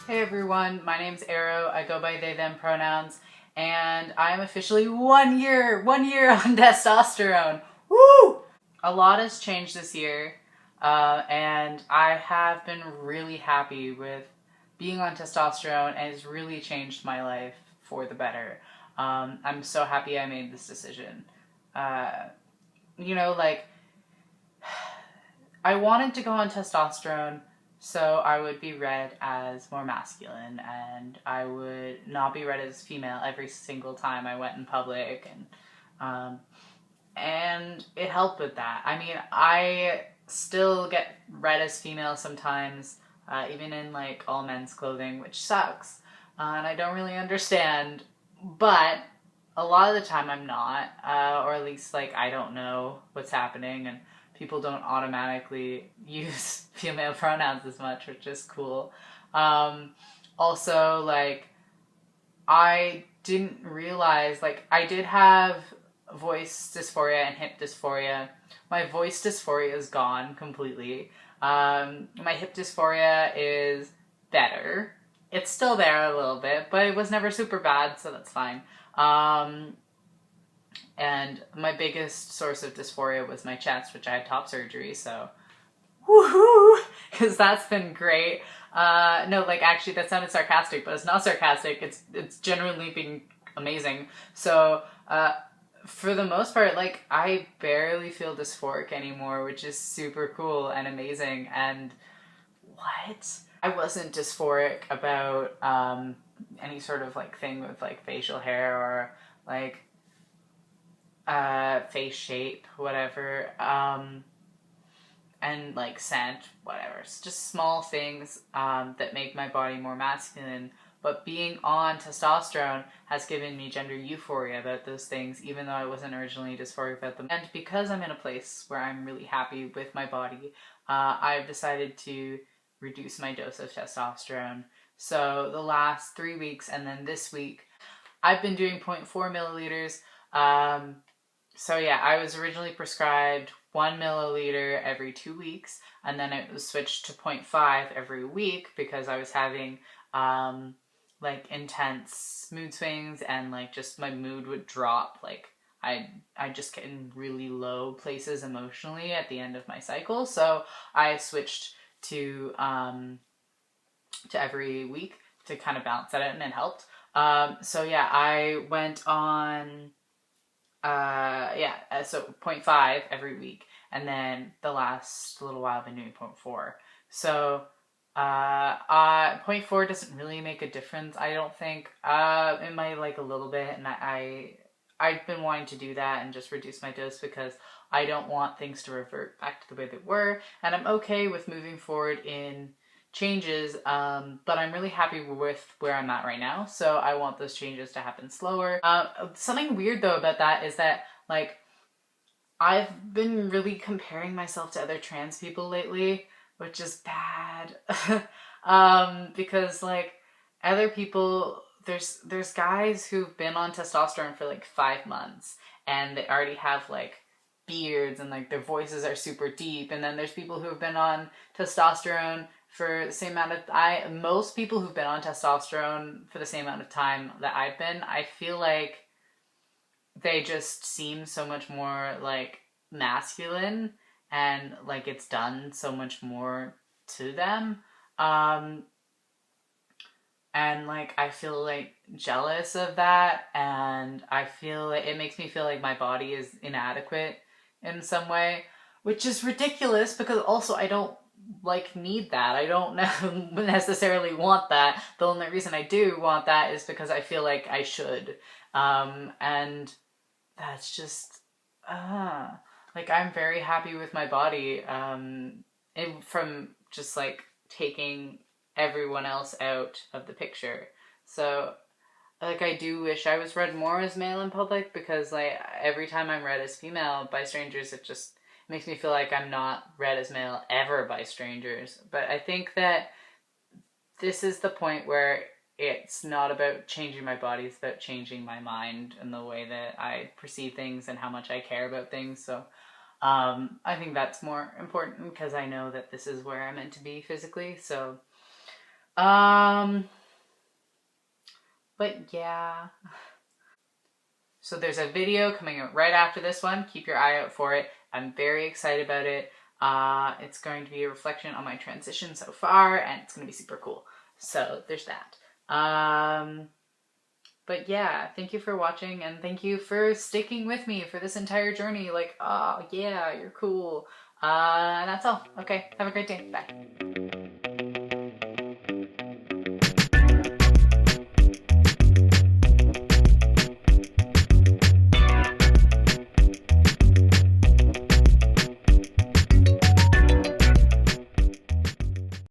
Hey everyone, my name's Arrow. I go by they, them pronouns, and I'm officially 1 year on testosterone. Woo! A lot has changed this year, and I have been really happy with being on testosterone, and it's really changed my life for the better. I'm so happy I made this decision. Uh, like, I wanted to go on testosterone so I would be read as more masculine and I would not be read as female every single time I went in public, and it helped with that. I mean, I still get read as female sometimes, even in like all men's clothing, which sucks, and I don't really understand. But a lot of the time, I'm not, or at least like I don't know what's happening, and people don't automatically use female pronouns as much, which is cool. Um, Also, like I didn't realize, like, I did have voice dysphoria and hip dysphoria. My voice dysphoria is gone completely. My hip dysphoria is better. It's still there a little bit, but it was never super bad, so that's fine. And my biggest source of dysphoria was my chest, which I had top surgery, so woohoo! Because that's been great. No, like actually, that sounded sarcastic, but it's not sarcastic. It's genuinely been amazing. So, for the most part, like I barely feel dysphoric anymore, which is super cool and amazing. And what? I wasn't dysphoric about any sort of like thing with like facial hair or like face shape, whatever. And like scent, whatever. It's just small things that make my body more masculine. But being on testosterone has given me gender euphoria about those things, even though I wasn't originally dysphoric about them. And because I'm in a place where I'm really happy with my body, I've decided to reduce my dose of testosterone. So the last 3 weeks and then this week, I've been doing 0.4 milliliters. So yeah, I was originally prescribed 1 milliliter every 2 weeks, and then it was switched to 0.5 every week because I was having like intense mood swings, and like just my mood would drop. Like I just get in really low places emotionally at the end of my cycle, so I switched to every week to kind of balance that out, and it helped. So yeah, I went on so 0.5 every week, and then the last little while I've been doing 0.4. So 0.4 doesn't really make a difference, I don't think. It might like a little bit, and I've been wanting to do that and just reduce my dose because I don't want things to revert back to the way they were, and I'm okay with moving forward in changes, but I'm really happy with where I'm at right now, so I want those changes to happen slower. Something weird though about that is that, like, I've been really comparing myself to other trans people lately, which is bad. Because like other people, there's guys who've been on testosterone for like 5 months and they already have like beards and like their voices are super deep, and then there's people who have been on testosterone for the same amount of most people who've been on testosterone for the same amount of time that I've been, I feel like they just seem so much more like masculine, and like it's done so much more to them. Um and like I feel like jealous of that, and I feel like it makes me feel like my body is inadequate in some way, which is ridiculous because also I don't like need that. I don't necessarily want that. The only reason I do want that is because I feel like I should. And that's just like I'm very happy with my body. From just like taking everyone else out of the picture. So like I do wish I was read more as male in public, because like every time I'm read as female by strangers, it just makes me feel like I'm not read as male ever by strangers. But I think that this is the point where it's not about changing my body, it's about changing my mind and the way that I perceive things and how much I care about things. So I think that's more important because I know that this is where I'm meant to be physically. So But yeah. So there's a video coming out right after this one. Keep your eye out for it. I'm very excited about it. It's going to be a reflection on my transition so far, and it's going to be super cool. So there's that. But yeah, thank you for watching, and thank you for sticking with me for this entire journey. Like, oh yeah, you're cool. And that's all. Okay, have a great day. Bye.